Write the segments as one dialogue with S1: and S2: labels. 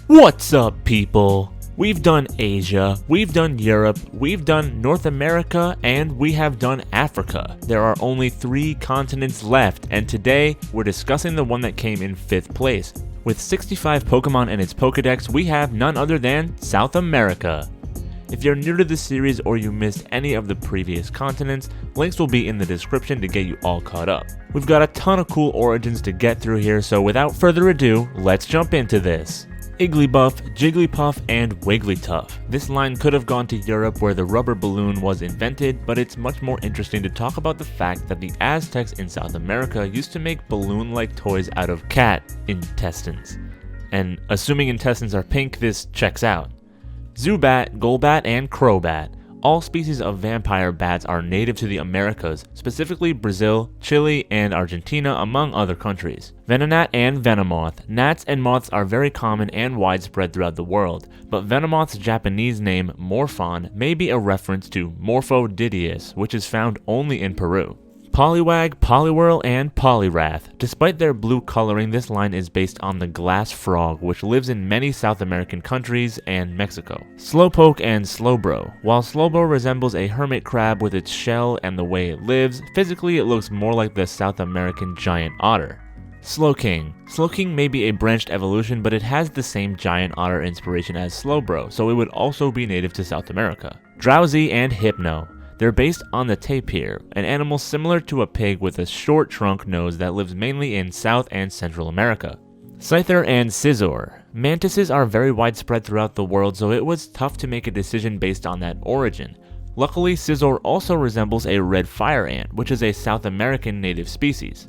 S1: What's up, people? We've done Asia, we've done Europe, we've done North America, and we have done Africa. There are only 3 continents left, and today we're discussing the one that came in 5th place. With 65 Pokemon in its Pokedex, we have none other than South America. If you're new to this series or you missed any of the previous continents, links will be in the description to get you all caught up. We've got a ton of cool origins to get through here, so without further ado, let's jump into this. Igglybuff, Jigglypuff, and Wigglytuff. This line could have gone to Europe where the rubber balloon was invented, but it's much more interesting to talk about the fact that the Aztecs in South America used to make balloon-like toys out of cat intestines. And assuming intestines are pink, this checks out. Zubat, Golbat, and Crobat. All species of vampire bats are native to the Americas, specifically Brazil, Chile, and Argentina, among other countries. Venonat and Venomoth. Gnats and moths are very common and widespread throughout the world, but Venomoth's Japanese name, Morphon, may be a reference to Morphodidius, which is found only in Peru. Poliwag, Poliwhirl, and Poliwrath. Despite their blue coloring, this line is based on the glass frog, which lives in many South American countries and Mexico. Slowpoke and Slowbro. While Slowbro resembles a hermit crab with its shell and the way it lives, physically it looks more like the South American giant otter. Slowking. Slowking may be a branched evolution, but it has the same giant otter inspiration as Slowbro, so it would also be native to South America. Drowsy and Hypno. They're based on the tapir, an animal similar to a pig with a short trunk nose that lives mainly in South and Central America. Scyther and Scizor. Mantises are very widespread throughout the world, so it was tough to make a decision based on that origin. Luckily, Scizor also resembles a red fire ant, which is a South American native species.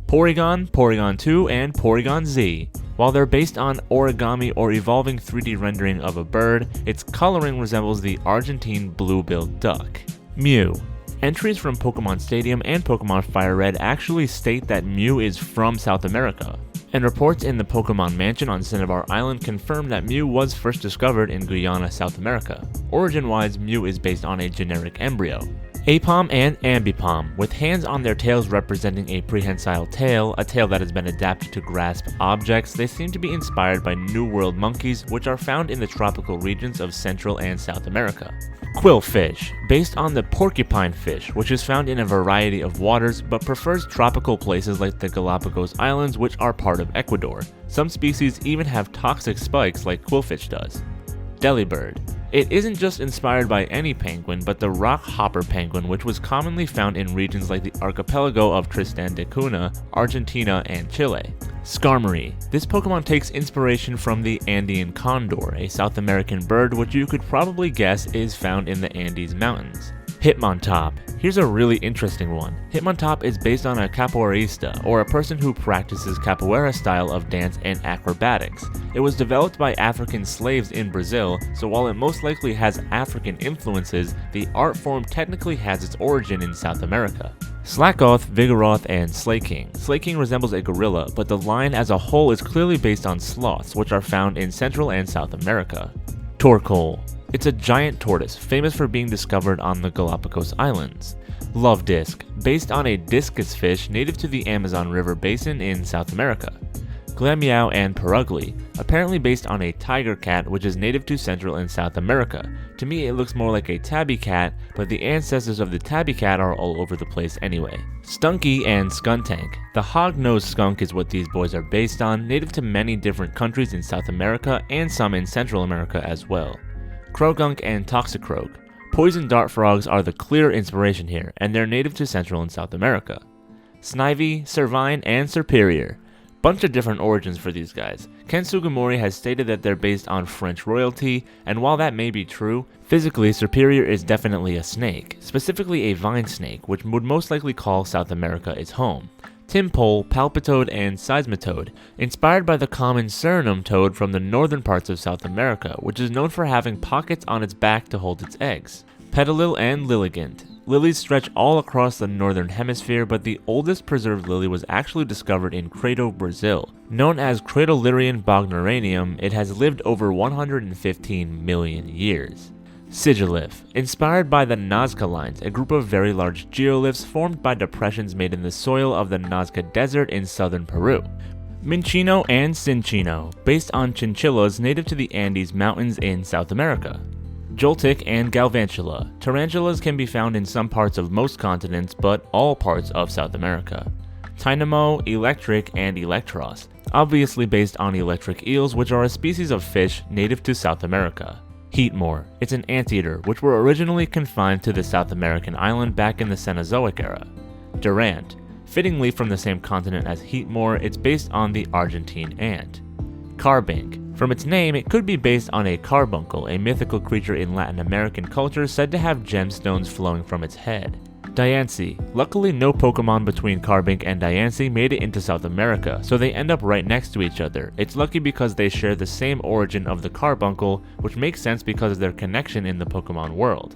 S1: Porygon, Porygon 2, and Porygon Z. While they're based on origami or evolving 3D rendering of a bird, its coloring resembles the Argentine blue-billed duck. Mew. Entries from Pokemon Stadium and Pokemon Fire Red actually state that Mew is from South America, and reports in the Pokemon Mansion on Cinnabar Island confirm that Mew was first discovered in Guyana, South America. Origin-wise, Mew is based on a generic embryo. Aipom and Ambipom, with hands on their tails representing a prehensile tail, a tail that has been adapted to grasp objects, they seem to be inspired by New World monkeys, which are found in the tropical regions of Central and South America. Quillfish, based on the porcupine fish, which is found in a variety of waters but prefers tropical places like the Galapagos Islands, which are part of Ecuador. Some species even have toxic spikes like quillfish does. Delibird. It isn't just inspired by any penguin, but the rock hopper penguin, which was commonly found in regions like the archipelago of Tristan da Cunha, Argentina, and Chile. Skarmory. This Pokemon takes inspiration from the Andean condor, a South American bird which you could probably guess is found in the Andes Mountains. Hitmontop. Here's a really interesting one. Hitmontop is based on a capoeirista, or a person who practices capoeira style of dance and acrobatics. It was developed by African slaves in Brazil, so while it most likely has African influences, the art form technically has its origin in South America. Slackoth, Vigoroth, and Slaking. Slaking resembles a gorilla, but the line as a whole is clearly based on sloths, which are found in Central and South America. Torkoal. It's a giant tortoise, famous for being discovered on the Galapagos Islands. Lovedisc, based on a discus fish native to the Amazon River basin in South America. Glameow and Perugly, apparently based on a tiger cat which is native to Central and South America. To me it looks more like a tabby cat, but the ancestors of the tabby cat are all over the place anyway. Stunky and Skuntank. The hog-nosed skunk is what these boys are based on, native to many different countries in South America and some in Central America as well. Krogunk and Toxicroak. Poison dart frogs are the clear inspiration here, and they're native to Central and South America. Snivy, Servine, and Serperior. Bunch of different origins for these guys. Ken Sugimori has stated that they're based on French royalty, and while that may be true, physically Serperior is definitely a snake, specifically a vine snake, which would most likely call South America its home. Timpole, Palpitoad, and Seismitoad, inspired by the common Suriname toad from the northern parts of South America, which is known for having pockets on its back to hold its eggs. Petalil and Lilligant. Lilies stretch all across the northern hemisphere, but the oldest preserved lily was actually discovered in Crato, Brazil. Known as Cratolirion bognaranium, it has lived over 115 million years. Sigilyph, inspired by the Nazca Lines, a group of very large geoliths formed by depressions made in the soil of the Nazca Desert in southern Peru. Minchino and Cinchino, based on chinchillas native to the Andes Mountains in South America. Joltic and Galvantula. Tarantulas can be found in some parts of most continents, but all parts of South America. Tynamo, Electric, and Electros, obviously based on electric eels, which are a species of fish native to South America. Heatmore. It's an anteater, which were originally confined to the South American island back in the Cenozoic era. Durant. Fittingly from the same continent as Heatmore, it's based on the Argentine ant. Carbink. From its name, it could be based on a carbuncle, a mythical creature in Latin American culture said to have gemstones flowing from its head. Diancie. Luckily, no Pokemon between Carbink and Diancie made it into South America, so they end up right next to each other. It's lucky because they share the same origin of the carbuncle, which makes sense because of their connection in the Pokemon world.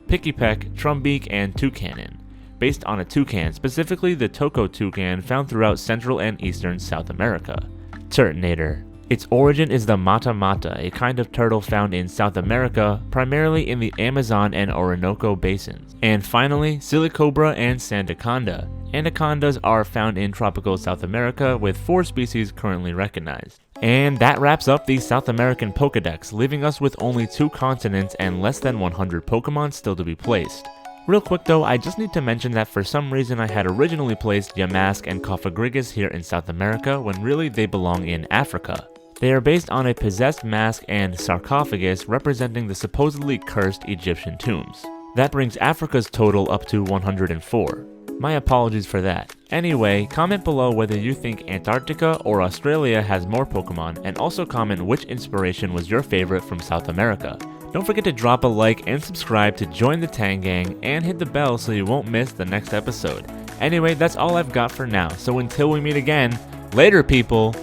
S1: Pikipek, Trumbeak, and Toucanon. Based on a toucan, specifically the Toko toucan found throughout Central and Eastern South America. Turtonator. Its origin is the mata mata, a kind of turtle found in South America, primarily in the Amazon and Orinoco basins. And finally, Silicobra and Sandaconda. Anacondas are found in tropical South America, with 4 species currently recognized. And that wraps up the South American Pokedex, leaving us with only 2 continents and less than 100 Pokemon still to be placed. Real quick though, I just need to mention that for some reason I had originally placed Yamask and Cofagrigus here in South America when really they belong in Africa. They are based on a possessed mask and sarcophagus representing the supposedly cursed Egyptian tombs. That brings Africa's total up to 104. My apologies for that. Anyway, comment below whether you think Antarctica or Australia has more Pokemon, and also comment which inspiration was your favorite from South America. Don't forget to drop a like and subscribe to join the Tang Gang, and hit the bell so you won't miss the next episode. Anyway, that's all I've got for now, so until we meet again, later people!